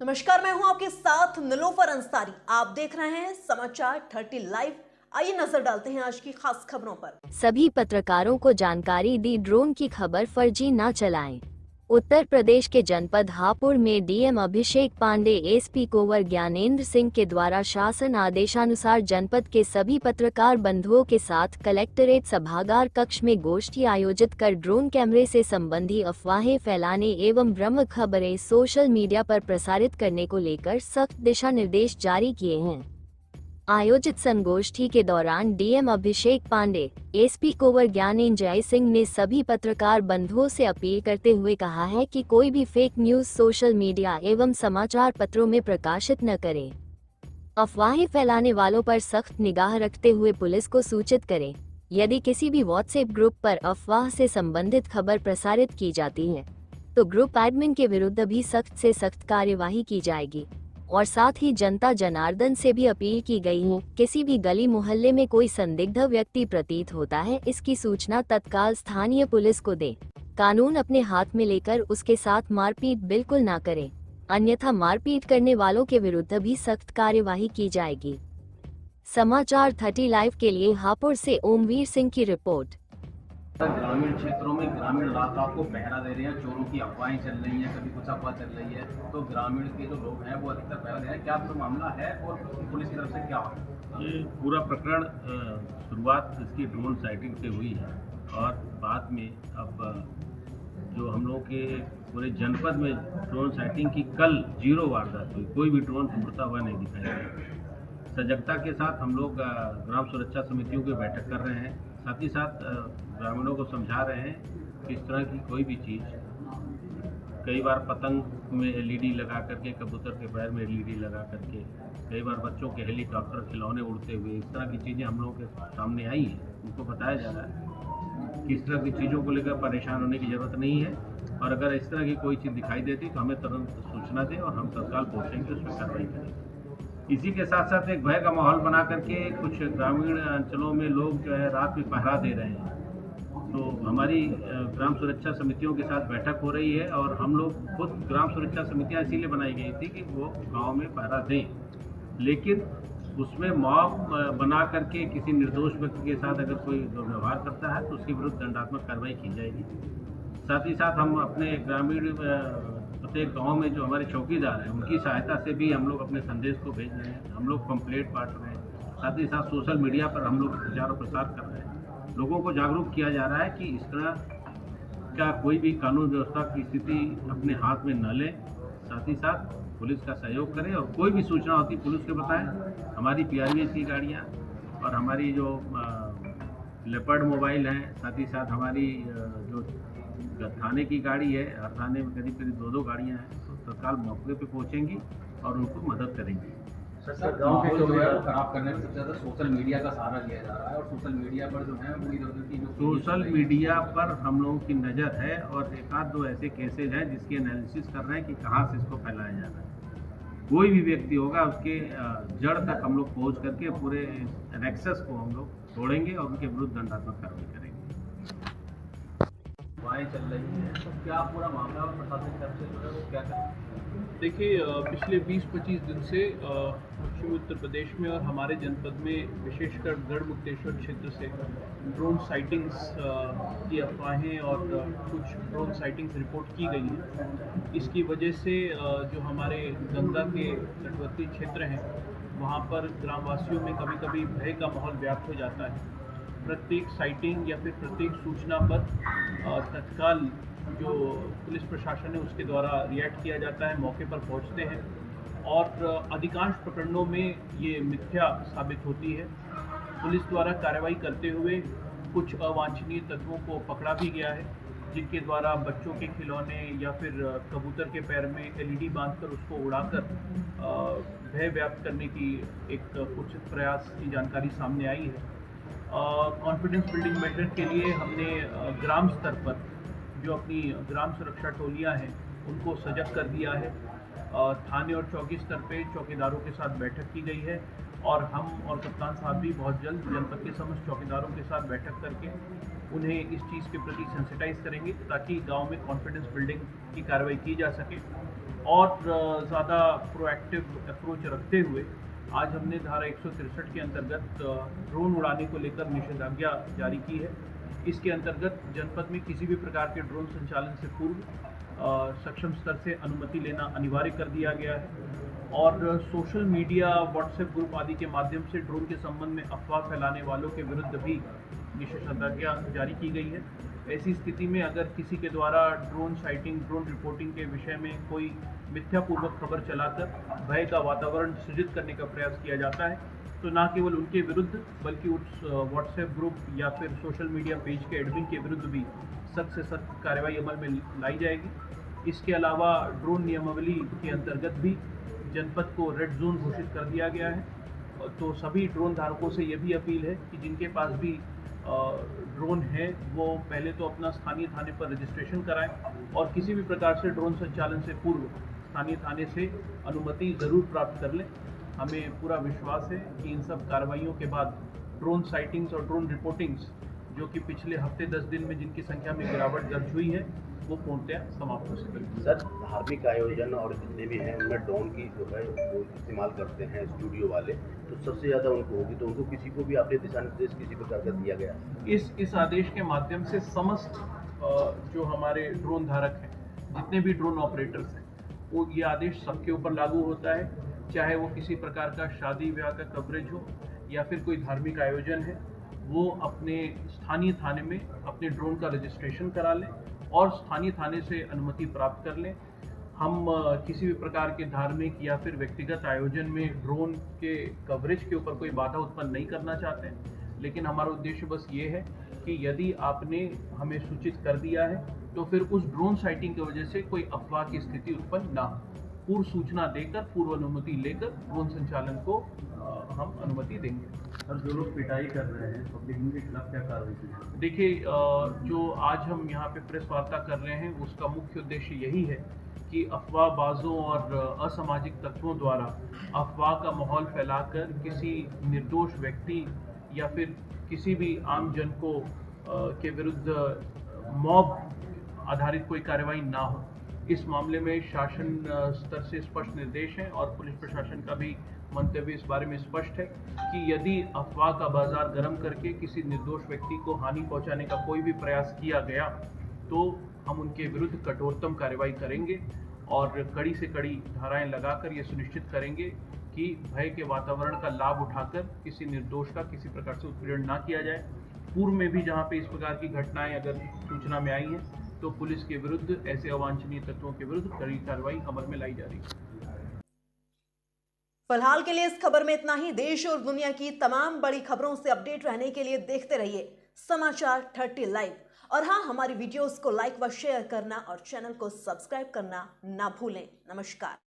नमस्कार, मैं हूं आपके साथ निलोफर अंसारी। आप देख रहे हैं समाचार 30 लाइव। आइए नजर डालते हैं आज की खास खबरों पर। सभी पत्रकारों को जानकारी दी, ड्रोन की खबर फर्जी न चलाएं। उत्तर प्रदेश के जनपद हापुड़ में डीएम अभिषेक पांडे एसपी कुंवर ज्ञानेंद्र सिंह के द्वारा शासन आदेशानुसार जनपद के सभी पत्रकार बंधुओं के साथ कलेक्टरेट सभागार कक्ष में गोष्ठी आयोजित कर ड्रोन कैमरे से संबंधी अफवाहें फैलाने एवं भ्रामक खबरें सोशल मीडिया पर प्रसारित करने को लेकर सख्त दिशा निर्देश जारी किए हैं। आयोजित संगोष्ठी के दौरान डीएम अभिषेक पांडे, एसपी कुंवर ज्ञानेंद्र सिंह ने सभी पत्रकार बंधुओं से अपील करते हुए कहा है कि कोई भी फेक न्यूज सोशल मीडिया एवं समाचार पत्रों में प्रकाशित न करें। अफवाहें फैलाने वालों पर सख्त निगाह रखते हुए पुलिस को सूचित करें। यदि किसी भी व्हाट्सएप ग्रुप पर अफवाह से संबंधित खबर प्रसारित की जाती है तो ग्रुप एडमिन के विरुद्ध भी सख्त से सख्त कार्यवाही की जाएगी। और साथ ही जनता जनार्दन से भी अपील की गई है, किसी भी गली मोहल्ले में कोई संदिग्ध व्यक्ति प्रतीत होता है, इसकी सूचना तत्काल स्थानीय पुलिस को दें। कानून अपने हाथ में लेकर उसके साथ मारपीट बिल्कुल ना करें, अन्यथा मारपीट करने वालों के विरुद्ध भी सख्त कार्यवाही की जाएगी। समाचार 30 लाइव के लिए हापुड़ से ओमवीर सिंह की रिपोर्ट। ग्रामीण क्षेत्रों में ग्रामीण इलाका को पहरा दे रहे हैं, चोरों की अफवाहें चल रही हैं, कभी कुछ अफवाह चल रही है, तो ग्रामीण के जो लोग हैं वो अधिकतर पहरा दे रहे हैं। क्या तो मामला है और पुलिस की तरफ से क्या हो? ये पूरा प्रकरण शुरुआत इसकी ड्रोन साइटिंग से हुई है और बाद में अब जो हम लोग के पूरे जनपद में ड्रोन साइटिंग की कल 0 वारदात हुई, कोई भी ड्रोन उड़ता हुआ नहीं दिखाई दिया। सजगता के साथ हम लोग ग्राम सुरक्षा समितियों की बैठक कर रहे हैं, साथ ही साथ ग्रामीणों को समझा रहे हैं कि इस तरह की कोई भी चीज़, कई बार पतंग में एलईडी लगा करके, कबूतर के पैर में एलईडी लगा करके, कई बार बच्चों के हेलीकॉप्टर खिलौने उड़ते हुए, इस तरह की चीज़ें हम लोगों के सामने आई हैं। उनको बताया जा रहा है कि इस तरह की चीज़ों को लेकर परेशान होने की ज़रूरत नहीं है और अगर इस तरह की कोई चीज़ दिखाई देती तो हमें तुरंत सूचना दें और हम तत्काल पहुँचेंगे, उसमें कार्रवाई करेंगे। इसी के साथ साथ एक भय का माहौल बना करके कुछ ग्रामीण अंचलों में लोग जो है रात में पहरा दे रहे हैं, तो हमारी ग्राम सुरक्षा समितियों के साथ बैठक हो रही है और हम लोग खुद ग्राम सुरक्षा समितियां इसीलिए बनाई गई थी कि वो गांव में पहरा दें, लेकिन उसमें मॉब बना करके किसी निर्दोष व्यक्ति के साथ अगर कोई दुर्व्यवहार करता है तो उसके विरुद्ध दंडात्मक कार्रवाई की जाएगी। साथ ही साथ हम अपने ग्रामीण प्रत्येक गांव में जो हमारे चौकीदार हैं उनकी सहायता से भी हम लोग अपने संदेश को भेज रहे हैं, हम लोग पंपलेट बांट रहे हैं, साथ ही साथ सोशल मीडिया पर हम लोग प्रचार और प्रसार कर रहे हैं। लोगों को जागरूक किया जा रहा है कि इस तरह का कोई भी कानून व्यवस्था की स्थिति अपने हाथ में न लें, साथ ही साथ पुलिस का सहयोग करें और कोई भी सूचना होती पुलिस को बताएं। हमारी PRVS की गाड़ियाँ और हमारी जो लेपर्ड मोबाइल हैं, साथ ही साथ हमारी जो थाने की गाड़ी है, हर थाने में करीब 2-2 गाड़ियाँ हैं, तो तत्काल मौके पे पहुँचेंगी और उनको मदद करेंगी। सर, गाँव के जो है खराब करने में सबसे ज़्यादा सोशल मीडिया का सहारा लिया जा रहा है और सोशल मीडिया पर जो है वो इधर की जो सोशल मीडिया पर हम लोगों की नज़र है और एक आध दो ऐसे केसेज हैं जिसकी एनालिसिस कर रहे हैं कि कहाँ से इसको फैलाया जा रहा है। कोई भी व्यक्ति होगा उसके जड़ तक हम लोग पहुँच करके पूरे नेक्सस को हम लोग तोड़ेंगे और उनके विरुद्ध दंडात्मक कार्रवाई करेंगे। चल रही है तो क्या पूरा मामला और प्रशासन की तरफ से जो है वो क्या करें? देखिए, पिछले 20-25 दिन से पश्चिमी उत्तर प्रदेश में और हमारे जनपद में विशेषकर गढ़मुक्तेश्वर क्षेत्र से ड्रोन साइटिंग्स की अफवाहें और कुछ ड्रोन साइटिंग्स रिपोर्ट की गई हैं। इसकी वजह से जो हमारे गंगा के तटवर्ती क्षेत्र हैं वहाँ पर ग्रामवासियों में कभी कभी भय का माहौल व्याप्त हो जाता है। प्रत्येक साइटिंग या फिर प्रत्येक सूचना पर तत्काल जो पुलिस प्रशासन है उसके द्वारा रिएक्ट किया जाता है, मौके पर पहुंचते हैं और अधिकांश प्रकरणों में ये मिथ्या साबित होती है। पुलिस द्वारा कार्रवाई करते हुए कुछ अवांछनीय तत्वों को पकड़ा भी गया है, जिनके द्वारा बच्चों के खिलौने या फिर कबूतर के पैर में LED बांधकर उसको उड़ाकर भय व्याप्त करने की एक कुछ प्रयास की जानकारी सामने आई है। कॉन्फिडेंस बिल्डिंग मेजर के लिए हमने ग्राम स्तर पर जो अपनी ग्राम सुरक्षा टोलियां हैं उनको सजग कर दिया है। थाने और चौकी स्तर पे चौकीदारों के साथ बैठक की गई है और हम और कप्तान साहब भी बहुत जल्द जनपद के समस्त चौकीदारों के साथ बैठक करके उन्हें इस चीज़ के प्रति सेंसिटाइज करेंगे ताकि गांव में कॉन्फिडेंस बिल्डिंग की कार्रवाई की जा सके। और ज़्यादा प्रोएक्टिव अप्रोच रखते हुए आज हमने धारा 163 के अंतर्गत ड्रोन उड़ाने को लेकर निषेधाज्ञा जारी की है। इसके अंतर्गत जनपद में किसी भी प्रकार के ड्रोन संचालन से पूर्व सक्षम स्तर से अनुमति लेना अनिवार्य कर दिया गया है और सोशल मीडिया, व्हाट्सएप ग्रुप आदि के माध्यम से ड्रोन के संबंध में अफवाह फैलाने वालों के विरुद्ध भी निषेधाज्ञा जारी की गई है। ऐसी स्थिति में अगर किसी के द्वारा ड्रोन साइटिंग, ड्रोन रिपोर्टिंग के विषय में कोई मिथ्यापूर्वक खबर चलाकर भय का वातावरण सृजित करने का प्रयास किया जाता है तो न केवल उनके विरुद्ध बल्कि उस व्हाट्सएप ग्रुप या फिर सोशल मीडिया पेज के एडमिन के विरुद्ध भी सख्त से सख्त कार्रवाई अमल में लाई जाएगी। इसके अलावा ड्रोन नियमावली के अंतर्गत भी जनपद को रेड जोन घोषित कर दिया गया है। तो सभी ड्रोन धारकों से यह भी अपील है कि जिनके पास भी ड्रोन है वो पहले तो अपना स्थानीय थाने पर रजिस्ट्रेशन कराएं और किसी भी प्रकार से ड्रोन संचालन से पूर्व स्थानीय थाने से अनुमति ज़रूर प्राप्त कर लें। हमें पूरा विश्वास है कि इन सब कार्रवाइयों के बाद ड्रोन साइटिंग्स और ड्रोन रिपोर्टिंग्स जो कि पिछले हफ्ते 10 दिन में जिनकी संख्या में गिरावट दर्ज हुई है वो पूर्णतः समाप्त हो सकेगी। सर, धार्मिक आयोजन और जितने भी हैं उनमें ड्रोन की जो है वो इस्तेमाल करते हैं स्टूडियो वाले, तो सबसे ज़्यादा उनको होगी, तो उनको किसी को भी आपने दिशा निर्देश किसी प्रकार का दिया गया? इस आदेश के माध्यम से समस्त जो हमारे ड्रोन धारक हैं, जितने भी ड्रोन ऑपरेटर्स हैं, वो ये आदेश सबके ऊपर लागू होता है, चाहे वो किसी प्रकार का शादी ब्याह का कवरेज हो या फिर कोई धार्मिक आयोजन है, वो अपने स्थानीय थाने में अपने ड्रोन का रजिस्ट्रेशन करा लें और स्थानीय थाने से अनुमति प्राप्त कर लें। हम किसी भी प्रकार के धार्मिक या फिर व्यक्तिगत आयोजन में ड्रोन के कवरेज के ऊपर कोई बाधा उत्पन्न नहीं करना चाहते हैं, लेकिन हमारा उद्देश्य बस ये है कि यदि आपने हमें सूचित कर दिया है तो फिर उस ड्रोन साइटिंग की वजह से कोई अफवाह की स्थिति उत्पन्न ना हो। पूर्व सूचना देकर, पूर्व अनुमति लेकर ड्रोन संचालन को हम अनुमति देंगे। सर, जो लोग पिटाई कर रहे हैं पब्लिक, उनके खिलाफ क्या कार्रवाई की? देखिए, जो आज हम यहाँ पे प्रेस वार्ता कर रहे हैं उसका मुख्य उद्देश्य यही है कि अफवाहबाजों और असामाजिक तत्वों द्वारा अफवाह का माहौल फैलाकर किसी निर्दोष व्यक्ति या फिर किसी भी आम जन को के विरुद्ध मॉब आधारित कोई कार्रवाई ना हो। इस मामले में शासन स्तर से स्पष्ट निर्देश हैं और पुलिस प्रशासन का भी मंतव्य इस बारे में स्पष्ट है कि यदि अफवाह का बाजार गर्म करके किसी निर्दोष व्यक्ति को हानि पहुंचाने का कोई भी प्रयास किया गया तो हम उनके विरुद्ध कठोरतम कार्रवाई करेंगे और कड़ी से कड़ी धाराएं लगाकर ये सुनिश्चित करेंगे कि भय के वातावरण का लाभ उठाकर किसी निर्दोष का किसी प्रकार से उत्पीड़न ना किया जाए। पूर्व में भी जहाँ पे इस प्रकार की घटनाएं अगर सूचना में आई हैं तो पुलिस के विरुद्ध ऐसे अवांछनीय तत्वों के विरुद्ध कड़ी कार्रवाई अमल में लाई जा रही है। फिलहाल के लिए इस खबर में इतना ही। देश और दुनिया की तमाम बड़ी खबरों से अपडेट रहने के लिए देखते रहिए समाचार 30 लाइव। और हाँ, हमारी वीडियोस को लाइक व शेयर करना और चैनल को सब्सक्राइब करना ना भूलें। नमस्कार।